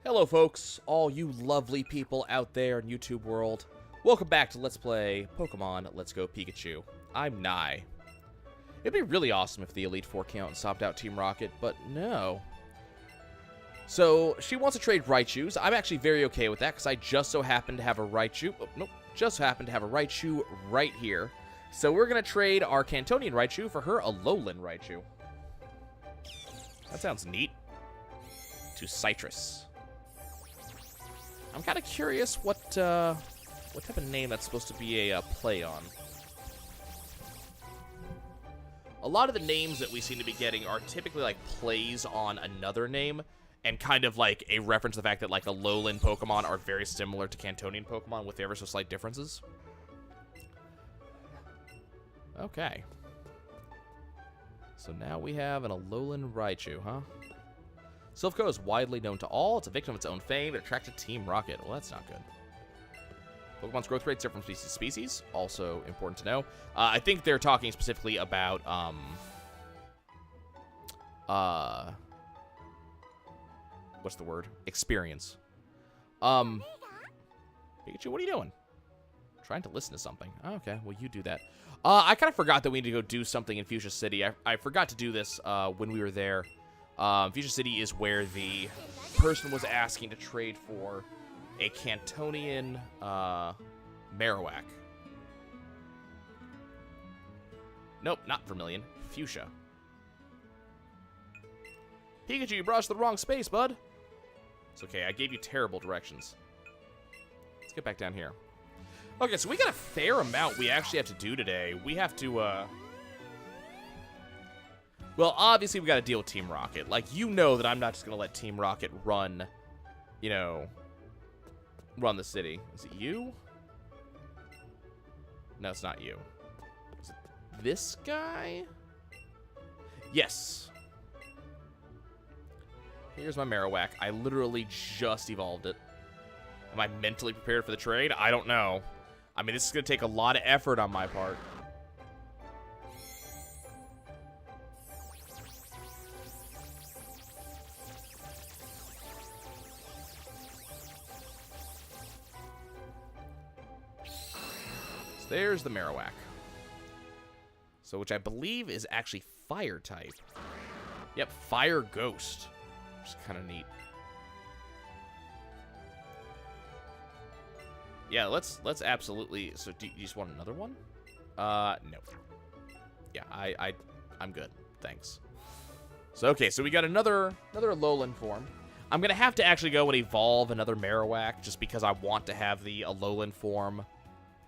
Hello folks, all you lovely people out there in YouTube world. Welcome back to Let's Play Pokemon Let's Go Pikachu. I'm Nye. It'd be really awesome if the Elite Four came out and stopped out Team Rocket, but no. So, she wants to trade Raichus. I'm actually very okay with that, because I just so happen to have a Raichu. Oh, nope, just happen to have a Raichu right here. So we're going to trade our Kantonian Raichu for her Alolan Raichu. That sounds neat. To Citrus. I'm kind of curious what type of name that's supposed to be a play on. A lot of the names that we seem to be getting are typically like plays on another name, and kind of like a reference to the fact that like Alolan Pokemon are very similar to Kantonian Pokemon with ever so slight differences. Okay. So now we have an Alolan Raichu, huh? Silph is widely known to all. It's a victim of its own fame. It attracted Team Rocket. Well, that's not good. Pokemon's growth rates differ from species to species. Also important to know. I think they're talking specifically about, what's the word? Experience. Pikachu, what are you doing? Trying to listen to something. Oh, okay, well, you do that. I kind of forgot that we need to go do something in Fuchsia City. I forgot to do this when we were there. Fuchsia City is where the person was asking to trade for a Kantonian Marowak. Nope, not Vermilion. Fuchsia. Pikachu, you brought us to the wrong space, bud. It's okay, I gave you terrible directions. Let's get back down here. Okay, so we got a fair amount we actually have to do today. We have to, well, obviously, we got to deal with Team Rocket. Like, you know that I'm not just going to let Team Rocket run, you know, run the city. Is it you? No, it's not you. Is it this guy? Yes. Here's my Marowak. I literally just evolved it. Am I mentally prepared for the trade? I don't know. I mean, this is going to take a lot of effort on my part. There's the Marowak. So, which I believe is actually fire type. Yep, fire ghost. Which is kind of neat. Yeah, let's absolutely. So, do you just want another one? No. Yeah, I'm good. Thanks. So, okay, so we got another Alolan form. I'm gonna have to actually go and evolve another Marowak just because I want to have the Alolan form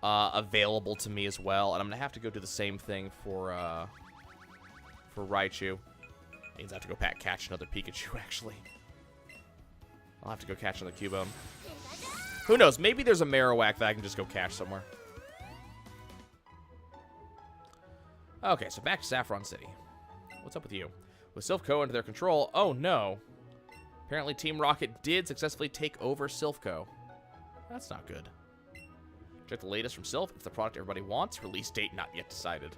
available to me as well, and I'm gonna have to go do the same thing for Raichu. Means I have to go catch another Pikachu. Actually, I'll have to go catch another Cubone. Who knows? Maybe there's a Marowak that I can just go catch somewhere. Okay, so back to Saffron City. What's up with you? With Silph under their control, oh no. Apparently Team Rocket did successfully take over Silph. That's not good. Check the latest from Silph. It's the product everybody wants. Release date not yet decided.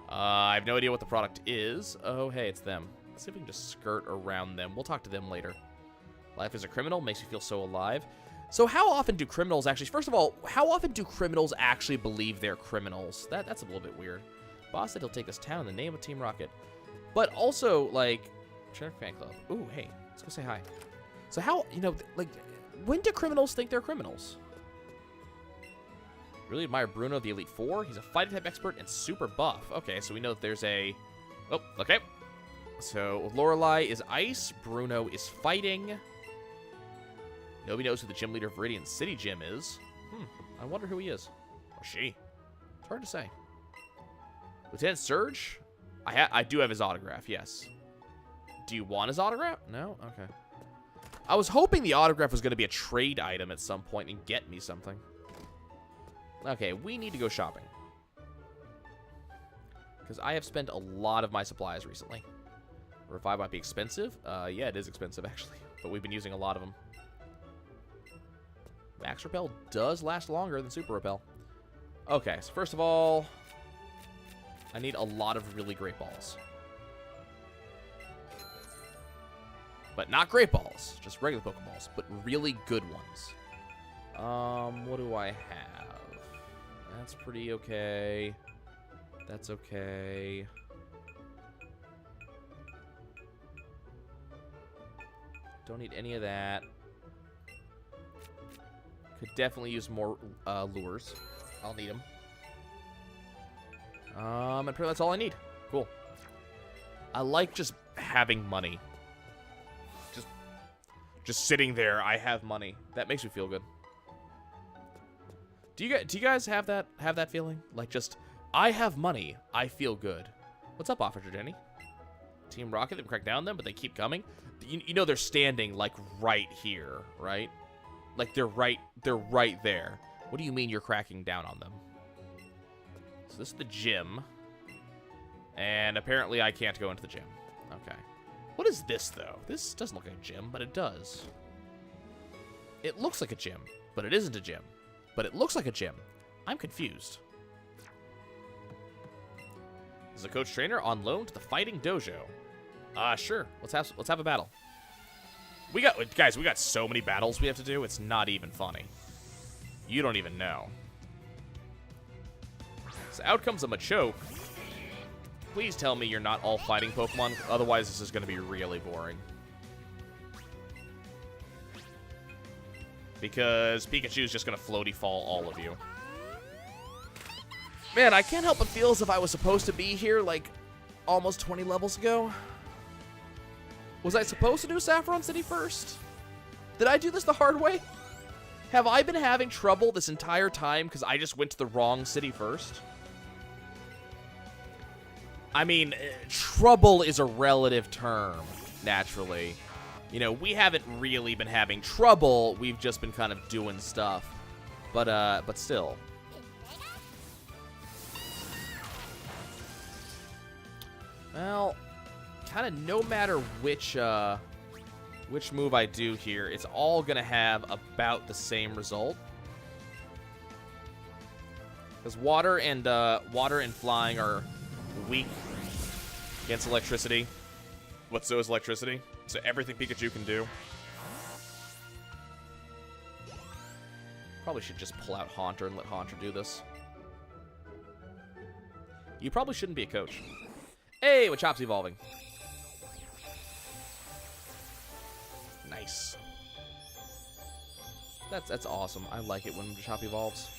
I have no idea what the product is. Oh, hey, it's them. Let's see if we can just skirt around them. We'll talk to them later. Life as a criminal makes me feel so alive. So how often do criminals actually... First of all, how often do criminals actually believe they're criminals? That's a little bit weird. Boss said he'll take this town in the name of Team Rocket. But also, like... Sheriff Fan Club. Ooh, hey, let's go say hi. So how, you know, like... When do criminals think they're criminals? Really admire Bruno of the Elite Four. He's a fighting type expert and super buff. Okay, so we know that there's a... Oh, okay. So Lorelei is ice. Bruno is fighting. Nobody knows who the gym leader of Viridian City Gym is. I wonder who he is. Or she. It's hard to say. Lieutenant Surge? I do have his autograph, yes. Do you want his autograph? No? Okay. I was hoping the autograph was going to be a trade item at some point and get me something. Okay, we need to go shopping. Because I have spent a lot of my supplies recently. Revive might be expensive. Yeah, it is expensive, actually. But we've been using a lot of them. Max Repel does last longer than Super Repel. Okay, so first of all, I need a lot of really great balls. But not great balls, just regular Pokeballs, but really good ones. What do I have? That's pretty okay. That's okay. Don't need any of that. Could definitely use more lures. I'll need them. And pretty that's all I need. Cool. I like just having money. Just sitting there, I have money. That makes me feel good. Do you guys have that feeling? Like just, I have money, I feel good. What's up, Officer Jenny? Team Rocket, they crack down on them, but they keep coming. You know they're standing like right here, right? Like they're right there. What do you mean you're cracking down on them? So this is the gym. And apparently I can't go into the gym. Okay. What is this, though? This doesn't look like a gym, but it does. It looks like a gym, but it isn't a gym. But it looks like a gym. I'm confused. Is a coach trainer on loan to the fighting dojo? Sure. Let's have a battle. We got so many battles we have to do. It's not even funny. You don't even know. So out comes a Machoke. Please tell me you're not all fighting Pokemon. Otherwise, this is going to be really boring. Because Pikachu is just going to floaty fall all of you. Man, I can't help but feel as if I was supposed to be here, like, almost 20 levels ago. Was I supposed to do Saffron City first? Did I do this the hard way? Have I been having trouble this entire time because I just went to the wrong city first? I mean, trouble is a relative term, naturally. You know, we haven't really been having trouble. We've just been kind of doing stuff. But still. Well, kind of no matter which move I do here, it's all gonna have about the same result. Because water and flying are weak against electricity. What so is electricity? So everything Pikachu can do. Probably should just pull out Haunter and let Haunter do this. You probably shouldn't be a coach. Hey, Machoke's evolving. Nice. That's awesome. I like it when Machop evolves.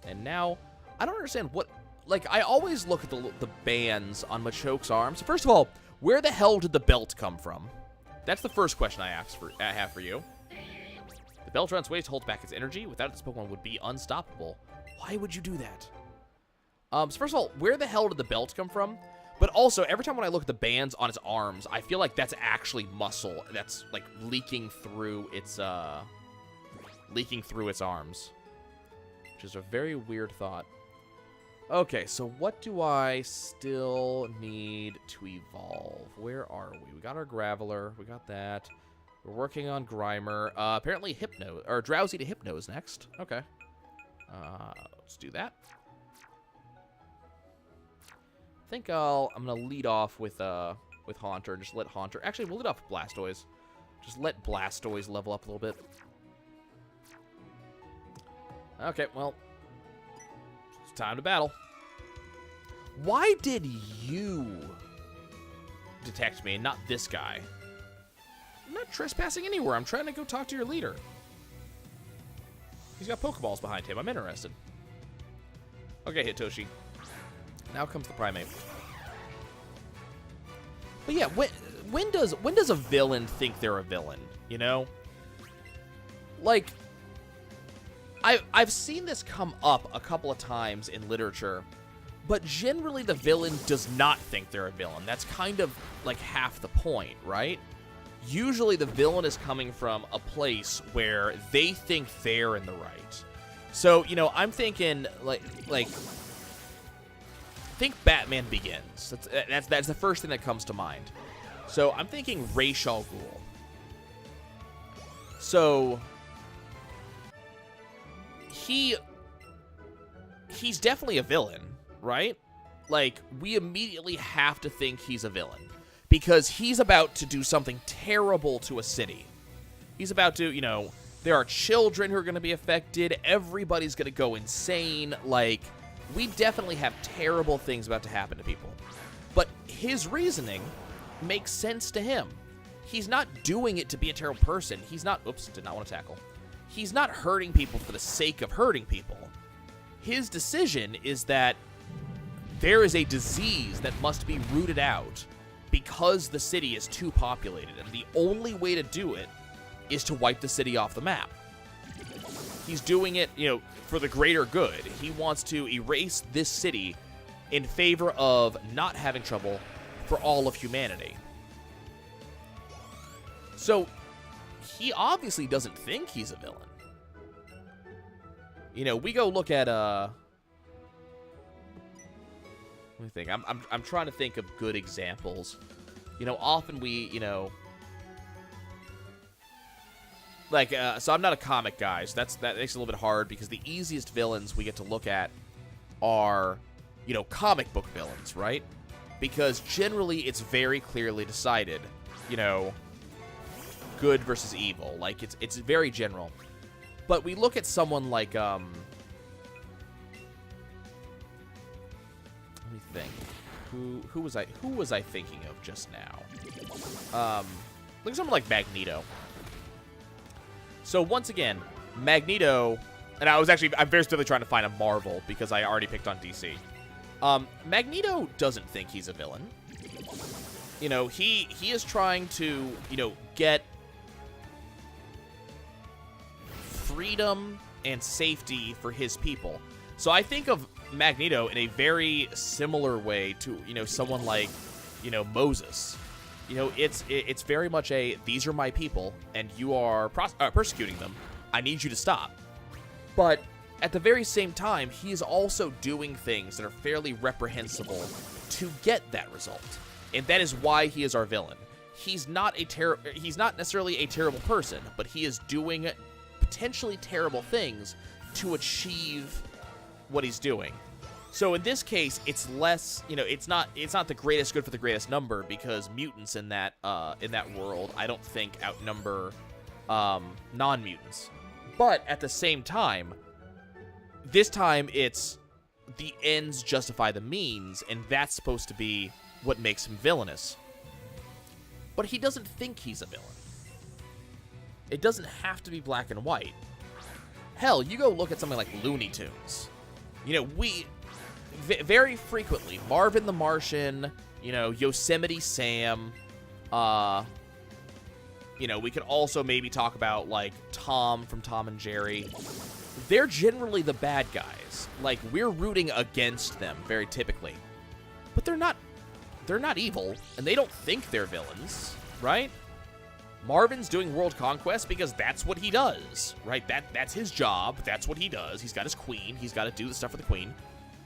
And now, I don't understand what... Like, I always look at the bands on Machoke's arms. First of all, where the hell did the belt come from? That's the first question I have for you. The belt around its waist holds back its energy. Without it, this Pokemon would be unstoppable. Why would you do that? So first of all, where the hell did the belt come from? But also, every time when I look at the bands on its arms, I feel like that's actually muscle that's, like, leaking through its arms. Which is a very weird thought. Okay, so what do I still need to evolve? Where are we? We got our Graveler. We got that. We're working on Grimer. Apparently Hypno, or Drowsy to Hypno is next. Okay. Let's do that. I think I'm gonna lead off with Haunter and just let Haunter. Actually, we'll lead off with Blastoise. Just let Blastoise level up a little bit. Okay, well, it's time to battle. Why did you detect me and not this guy? I'm not trespassing anywhere. I'm trying to go talk to your leader. He's got Pokeballs behind him. I'm interested. Okay, Hitoshi. Now comes the Primate. But yeah, when does a villain think they're a villain? You know, like I've seen this come up a couple of times in literature, but generally the villain does not think they're a villain. That's kind of like half the point, right? Usually the villain is coming from a place where they think they're in the right. So, you know, I'm thinking like think Batman Begins. That's the first thing that comes to mind. So I'm thinking Ra's al Ghul. So he's definitely a villain, right? Like, we immediately have to think he's a villain. because he's about to do something terrible to a city. He's about to, you know, there are children who are going to be affected. Everybody's going to go insane. Like, we definitely have terrible things about to happen to people. But his reasoning makes sense to him. He's not doing it to be a terrible person. He's not, oops, did not want to tackle. He's not hurting people for the sake of hurting people. His decision is that there is a disease that must be rooted out because the city is too populated, and the only way to do it is to wipe the city off the map. He's doing it, you know, for the greater good. He wants to erase this city in favor of not having trouble for all of humanity. So, he obviously doesn't think he's a villain. You know, we go look at, let me think. I'm trying to think of good examples. You know, often we, you know, like, so I'm not a comic guy, so that makes it a little bit hard, because the easiest villains we get to look at are, you know, comic book villains, right? Because generally it's very clearly decided, you know, good versus evil. Like, it's very general. But we look at someone like, let me think. Who was I thinking of just now? Look at someone like Magneto. So once again, Magneto, and I'm very still trying to find a Marvel because I already picked on DC. Magneto doesn't think he's a villain. You know, he is trying to, you know, get freedom and safety for his people. So I think of Magneto in a very similar way to, you know, someone like, you know, Moses. You know, it's very much a, these are my people, and you are persecuting them. I need you to stop. But at the very same time, he is also doing things that are fairly reprehensible to get that result. And that is why he is our villain. He's not necessarily a terrible person, but he is doing potentially terrible things to achieve what he's doing. So in this case, it's less, you know, it's not the greatest good for the greatest number, because mutants in that world, I don't think, outnumber non-mutants. But at the same time, this time it's the ends justify the means, and that's supposed to be what makes him villainous. But he doesn't think he's a villain. It doesn't have to be black and white. Hell, you go look at something like Looney Tunes. You know, very frequently, Marvin the Martian, you know, Yosemite Sam, you know, we could also maybe talk about, like, Tom from Tom and Jerry. They're generally the bad guys. Like, we're rooting against them, very typically. But they're not evil, and they don't think they're villains, right? Marvin's doing world conquest because that's what he does, right? That's his job. That's what he does. He's got his queen. He's got to do the stuff for the queen.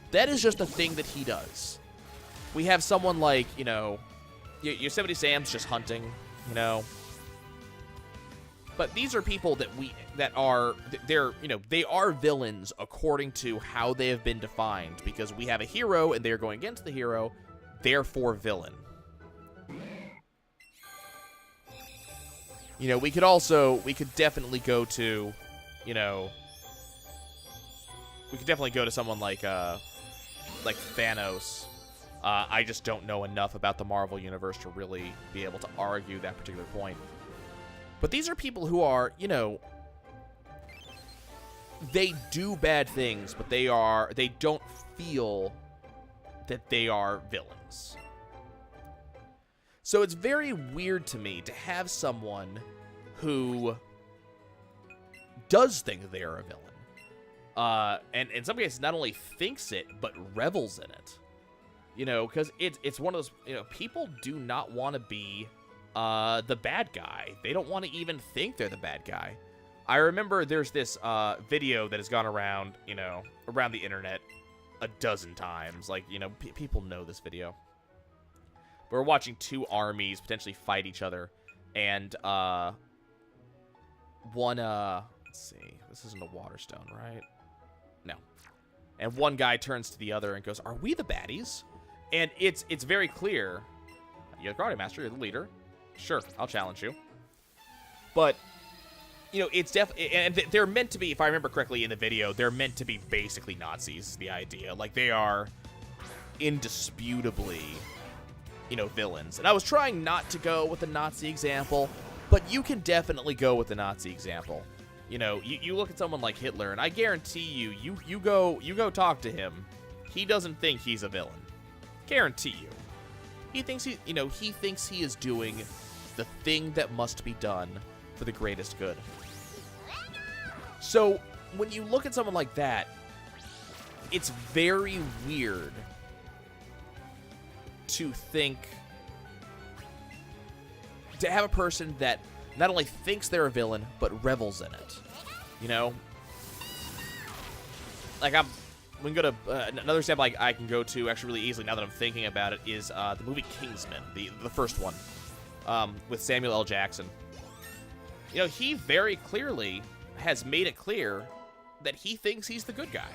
That is just a thing that he does. We have someone like, you know, Yosemite Sam's just hunting, you know. But these are people they're, you know, they are villains according to how they have been defined, because we have a hero and they're going against the hero, therefore villain. You know, we could definitely go to, you know, we could definitely go to someone like Thanos. I just don't know enough about the Marvel Universe to really be able to argue that particular point. But these are people who are, you know, they do bad things, but they don't feel that they are villains. So it's very weird to me to have someone who does think they are a villain. And in some cases, not only thinks it, but revels in it. You know, because it's one of those, you know, people do not want to be the bad guy. They don't want to even think they're the bad guy. I remember there's this video that has gone around, you know, around the internet a dozen times. Like, you know, people know this video. We're watching two armies potentially fight each other, and one, let's see, this isn't a Waterstone, right? No. And one guy turns to the other and goes, "Are we the baddies?" And it's very clear. You're the Karate Master. You're the leader. Sure, I'll challenge you. But, you know, it's definitely... And they're meant to be, if I remember correctly in the video, they're meant to be basically Nazis, the idea. Like, they are indisputably, you know, villains. And I was trying not to go with the Nazi example, but you can definitely go with the Nazi example. You know, you look at someone like Hitler, and I guarantee you go talk to him. He doesn't think he's a villain. Guarantee you. He thinks he thinks he is doing the thing that must be done for the greatest good. So, when you look at someone like that, it's very weird to have a person that not only thinks they're a villain, but revels in it. You know? Like, we can go to another example I can go to actually really easily now that I'm thinking about it is the movie Kingsman, the first one, with Samuel L. Jackson. You know, he very clearly has made it clear that he thinks he's the good guy.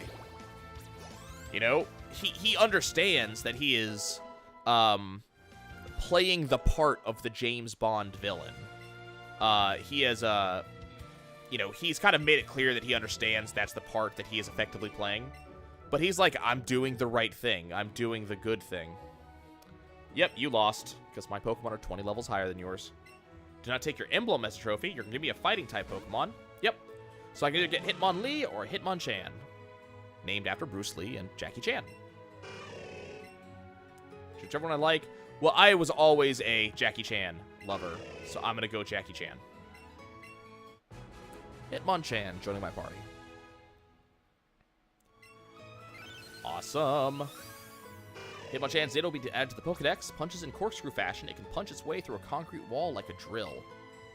You know, he understands that he is playing the part of the James Bond villain. He has, you know, he's kind of made it clear that he understands that's the part that he is effectively playing. But he's like, I'm doing the right thing. I'm doing the good thing. Yep, you lost, because my Pokemon are 20 levels higher than yours. Do not take your emblem as a trophy. You're going to give me a fighting-type Pokemon. Yep. So I can either get Hitmonlee or Hitmonchan. Named after Bruce Lee and Jackie Chan. Whichever one I like. Well, I was always a Jackie Chan lover, so I'm going to go Jackie Chan. Hitmonchan joining my party. Awesome. Hitmonchan's Ditto will be added to the Pokedex. Punches in corkscrew fashion. It can punch its way through a concrete wall like a drill.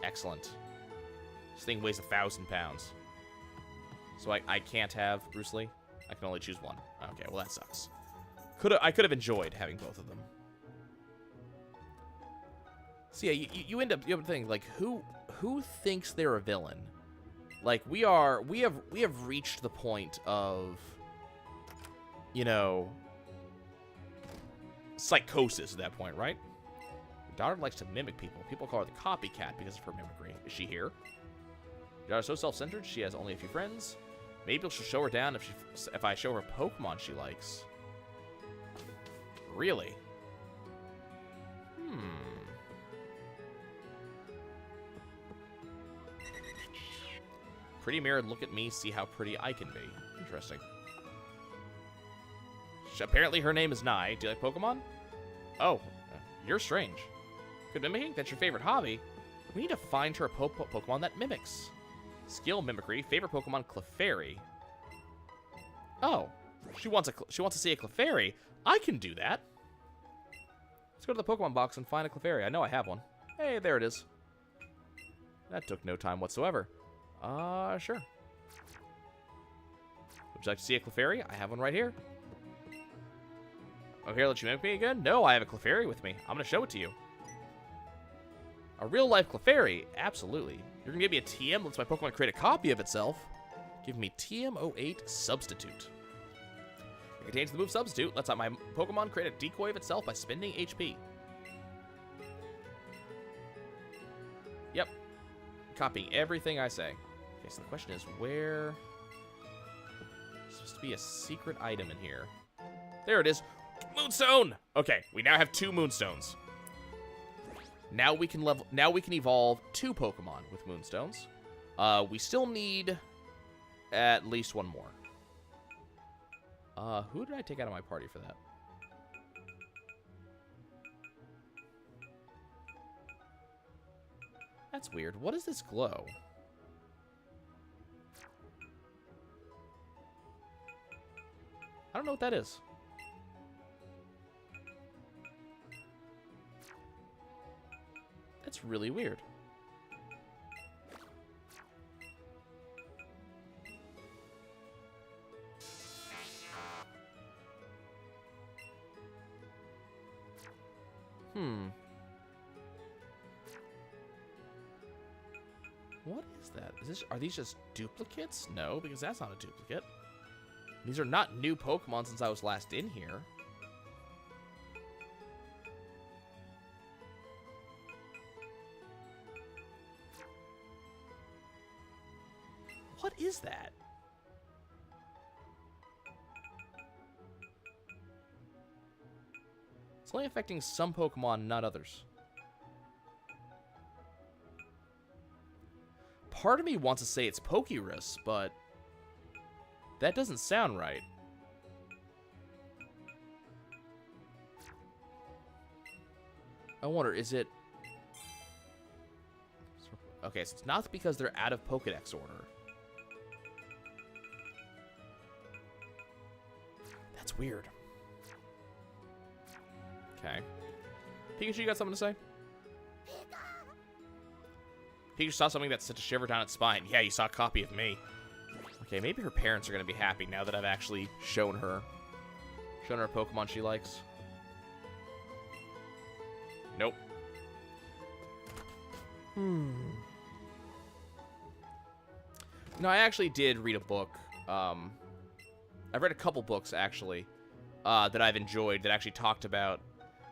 Excellent. This thing weighs 1,000 pounds. So I can't have Bruce Lee? I can only choose one. Okay, well that sucks. I could have enjoyed having both of them. So yeah, you end up thinking, like, who thinks they're a villain? Like, we have reached the point of, you know, psychosis at that point, right? Your daughter likes to mimic people. People call her the copycat because of her mimicry. Is she here? Your daughter's so self-centered, she has only a few friends. Maybe she'll show her down if I show her Pokemon she likes. Really? Pretty mirror, look at me, see how pretty I can be. Interesting. Apparently her name is Nai. Do you like Pokemon? Oh, you're strange. Good mimicking? That's your favorite hobby? We need to find her a Pokemon that mimics. Skill mimicry. Favorite Pokemon, Clefairy. Oh, she wants to see a Clefairy. I can do that. Let's go to the Pokemon box and find a Clefairy. I know I have one. Hey, there it is. That took no time whatsoever. Sure. Would you like to see a Clefairy? I have one right here. Oh, here, let you mimic me again? No, I have a Clefairy with me. I'm going to show it to you. A real-life Clefairy? Absolutely. You're going to give me a TM? Lets my Pokemon create a copy of itself. Give me TM08 Substitute. It contains the move Substitute. Lets my Pokemon create a decoy of itself by spending HP. Yep. Copying everything I say. Okay, so the question is, where... There's supposed to be a secret item in here. There it is. Moonstone! Okay, we now have 2 Moonstones. Now we can evolve 2 Pokemon with Moonstones. We still need at least 1 more. Who did I take out of my party for that? That's weird. What is this glow? I don't know what that is. That's really weird. What is that? Are these just duplicates? No, because that's not a duplicate. These are not new Pokemon since I was last in here. What is that? It's only affecting some Pokemon, not others. Part of me wants to say it's Pokerus, but that doesn't sound right. I wonder, is it... Okay, so it's not because they're out of Pokedex order. That's weird. Okay. Pikachu, you got something to say? Pikachu saw something that sent a shiver down its spine. Yeah, you saw a copy of me. Okay, maybe her parents are going to be happy now that I've actually shown her a Pokemon she likes. Nope. No, I actually did read a book. I've read a couple books, actually, that I've enjoyed that actually talked about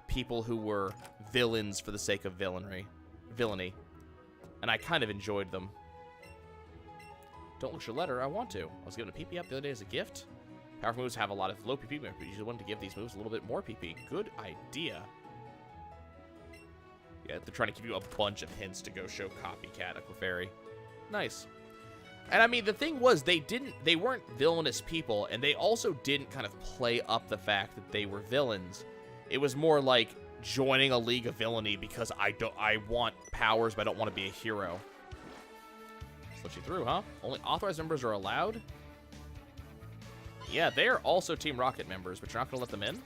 people who were villains for the sake of villainy. And I kind of enjoyed them. Don't look at your letter. I want to. I was given a PP up the other day as a gift. Powerful moves have a lot of low PP, but you usually want to give these moves a little bit more PP. Good idea. Yeah, they're trying to give you a bunch of hints to go show Copycat a Clefairy. Nice. And I mean, the thing was, they weren't villainous people, and they also didn't kind of play up the fact that they were villains. It was more like joining a league of villainy because I want powers, but I don't want to be a hero. Let you through, huh? Only authorized members are allowed? Yeah, they're also Team Rocket members, but you're not going to let them in?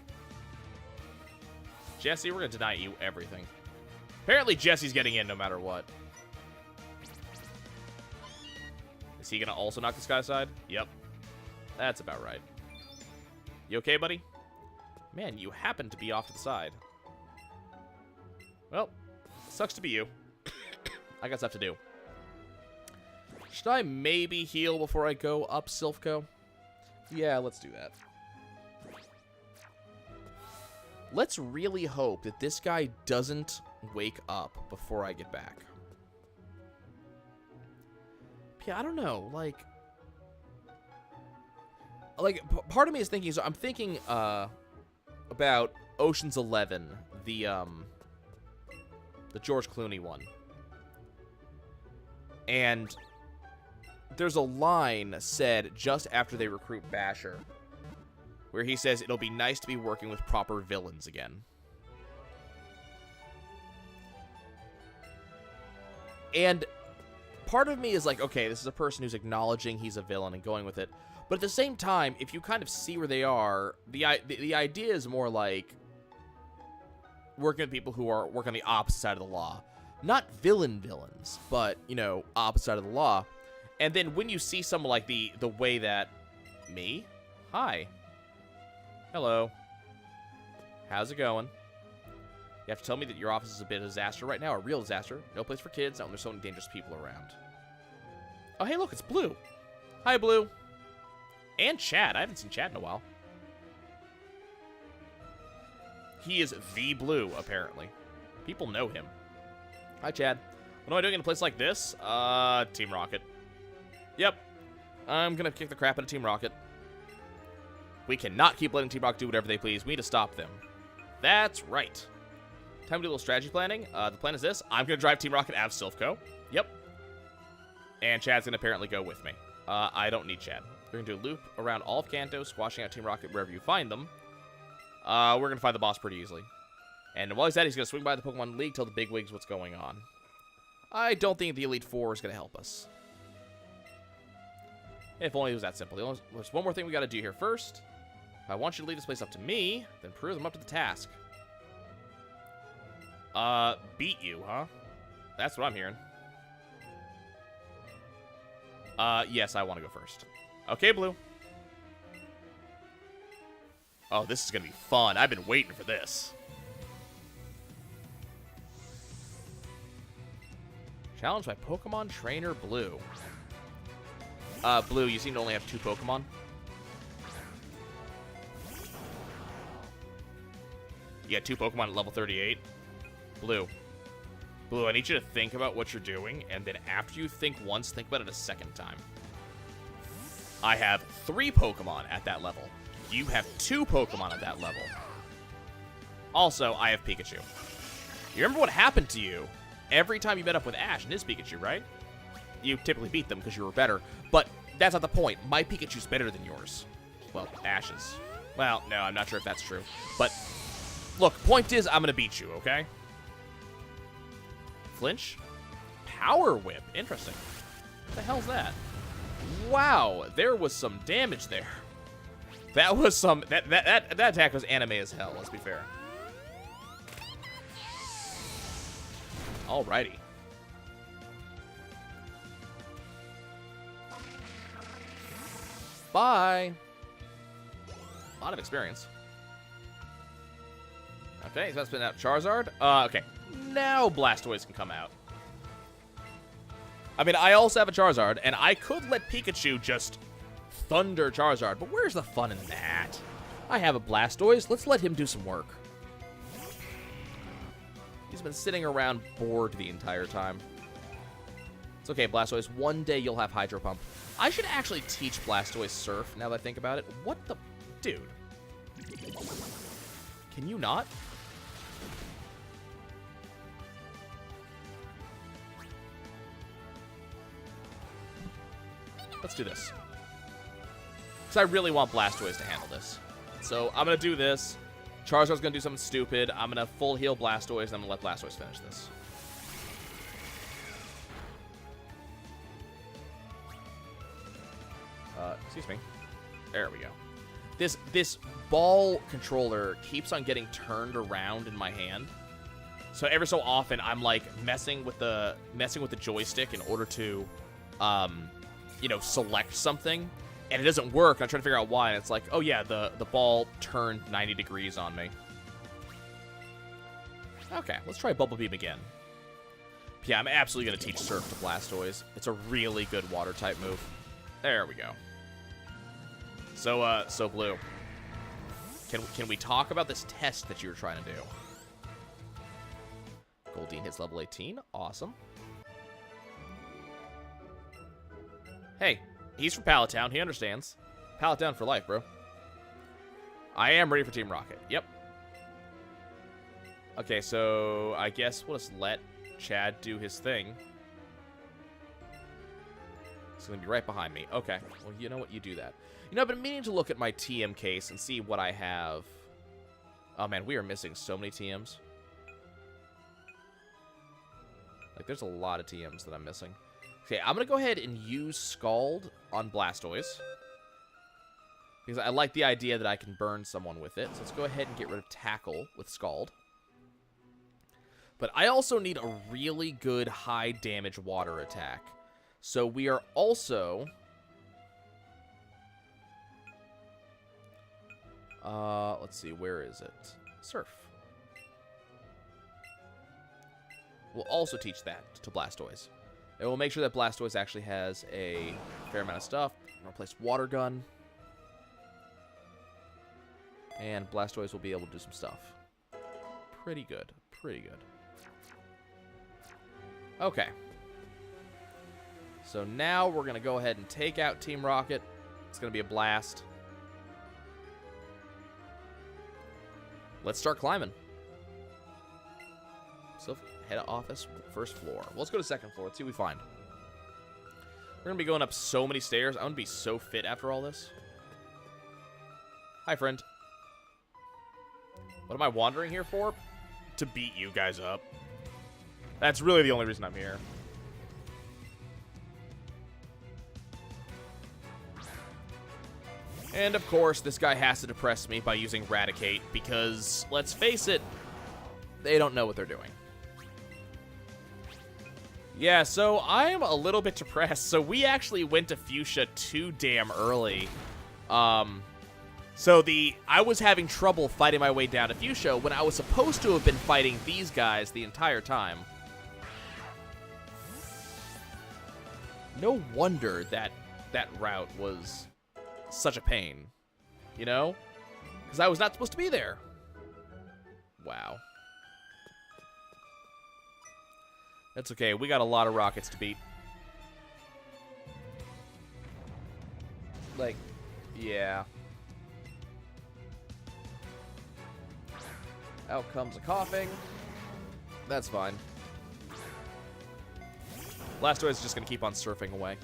Jesse, we're going to deny you everything. Apparently, Jesse's getting in no matter what. Is he going to also knock this guy aside? Yep. That's about right. You okay, buddy? Man, you happen to be off to the side. Well, sucks to be you. I got stuff to do. Should I maybe heal before I go up Silphco? Yeah, let's do that. Let's really hope that this guy doesn't wake up before I get back. Yeah, I don't know. Like part of me is thinking. So I'm thinking about Ocean's 11, the George Clooney one, and there's a line said just after they recruit Basher, where he says it'll be nice to be working with proper villains again. And part of me is like, okay, this is a person who's acknowledging he's a villain and going with it. But at the same time, if you kind of see where they are, the idea is more like working with people who are working on the opposite side of the law. Not villains, but, you know, opposite side of the law. And then when you see someone like the way that... Me? Hi. Hello. How's it going? You have to tell me that your office is a bit of a disaster right now, a real disaster. No place for kids, not when there's so many dangerous people around. Oh, hey, look, it's Blue. Hi, Blue. And Chad. I haven't seen Chad in a while. He is the Blue, apparently. People know him. Hi, Chad. What am I doing in a place like this? Team Rocket. Yep. I'm gonna kick the crap out of Team Rocket. We cannot keep letting Team Rocket do whatever they please. We need to stop them. That's right. Time to do a little strategy planning. The plan is this. I'm gonna drive Team Rocket out of Silphco. Yep. And Chad's gonna apparently go with me. I don't need Chad. We're gonna do a loop around all of Kanto, squashing out Team Rocket wherever you find them. We're gonna find the boss pretty easily. And while he's at it, he's gonna swing by the Pokemon League, tell the bigwigs what's going on. I don't think the Elite Four is gonna help us. If only it was that simple. There's one more thing we gotta do here first. If I want you to leave this place up to me, then prove them up to the task. Beat you, huh? That's what I'm hearing. Yes, I want to go first. Okay, Blue. Oh, this is gonna be fun. I've been waiting for this. Challenged by Pokemon Trainer Blue. Blue, you seem to only have 2 Pokemon. You got 2 Pokemon at level 38. Blue. Blue, I need you to think about what you're doing, and then after you think once, think about it a second time. I have 3 Pokemon at that level. You have 2 Pokemon at that level. Also, I have Pikachu. You remember what happened to you every time you met up with Ash and his Pikachu, right? You typically beat them because you were better, but that's not the point. My Pikachu's better than yours. Well, Ash's. Well, no, I'm not sure if that's true. But, look, point is, I'm going to beat you, okay? Flinch? Power Whip. Interesting. What the hell's that? Wow, there was some damage there. That was some... That attack was anime as hell, let's be fair. Alrighty. Bye. A lot of experience. Okay, so that's been out Charizard. Okay. Now Blastoise can come out. I mean, I also have a Charizard, and I could let Pikachu just thunder Charizard, but where's the fun in that? I have a Blastoise. Let's let him do some work. He's been sitting around bored the entire time. It's okay, Blastoise. One day you'll have Hydro Pump. I should actually teach Blastoise Surf, now that I think about it. What the... Dude. Can you not? Let's do this. Because I really want Blastoise to handle this. So I'm going to do this. Charizard's going to do something stupid. I'm going to full heal Blastoise, and I'm going to let Blastoise finish this. Excuse me. There we go. This ball controller keeps on getting turned around in my hand. So every so often, I'm like messing with the joystick in order to, you know, select something, and it doesn't work. I'm trying to figure out why, and it's like, oh yeah, the ball turned 90 degrees on me. Okay, let's try Bubble Beam again. Yeah, I'm absolutely gonna teach Surf to Blastoise. It's a really good water type move. There we go. So Blue. Can we talk about this test that you were trying to do? Goldeen hits level 18. Awesome. Hey, he's from Pallet Town. He understands. Pallet Town for life, bro. I am ready for Team Rocket. Yep. Okay, so I guess we'll just let Chad do his thing. He's going to be right behind me. Okay. Well, you know what? You do that. You know, I've been meaning to look at my TM case and see what I have. Oh, man, we are missing so many TMs. Like, there's a lot of TMs that I'm missing. Okay, I'm going to go ahead and use Scald on Blastoise. Because I like the idea that I can burn someone with it. So let's go ahead and get rid of Tackle with Scald. But I also need a really good high damage water attack. So we are also... let's see, where is it? Surf. We'll also teach that to Blastoise. And we'll make sure that Blastoise actually has a fair amount of stuff. I'll replace Water Gun. And Blastoise will be able to do some stuff. Pretty good. Pretty good. Okay. So now we're going to go ahead and take out Team Rocket. It's going to be a blast. Let's start climbing. So, head of office, first floor. Well, let's go to second floor. Let's see what we find. We're going to be going up so many stairs. I'm going to be so fit after all this. Hi, friend. What am I wandering here for? To beat you guys up. That's really the only reason I'm here. And, of course, this guy has to depress me by using Raticate because, let's face it, they don't know what they're doing. Yeah, so I'm a little bit depressed. So we actually went to Fuchsia too damn early. I was having trouble fighting my way down to Fuchsia when I was supposed to have been fighting these guys the entire time. No wonder that route was such a pain, you know? Because I was not supposed to be there. Wow. That's okay. We got a lot of rockets to beat. Like, yeah. Out comes a coughing. That's fine. Blastoise is just going to keep on surfing away.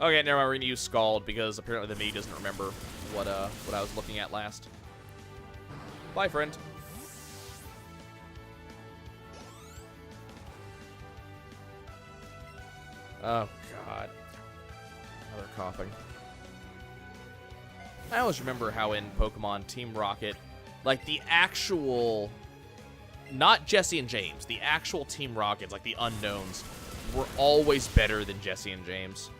Okay, never mind. We're going to use Scald because apparently the Mii doesn't remember what I was looking at last. Bye, friend. Oh, God. Another coughing. I always remember how in Pokemon Team Rocket, like the actual, not Jesse and James, the actual Team Rockets, like the unknowns, were always better than Jesse and James.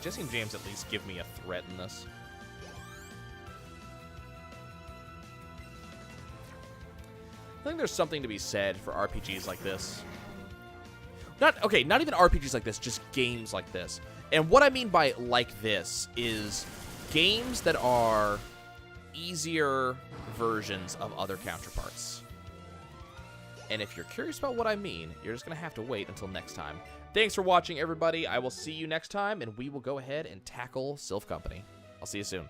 Jesse and James at least give me a threat in this. I think there's something to be said for RPGs like this. Not even RPGs like this, just games like this. And what I mean by like this is games that are easier versions of other counterparts. And if you're curious about what I mean, you're just going to have to wait until next time. Thanks for watching, everybody. I will see you next time, and we will go ahead and tackle Sylph Company. I'll see you soon.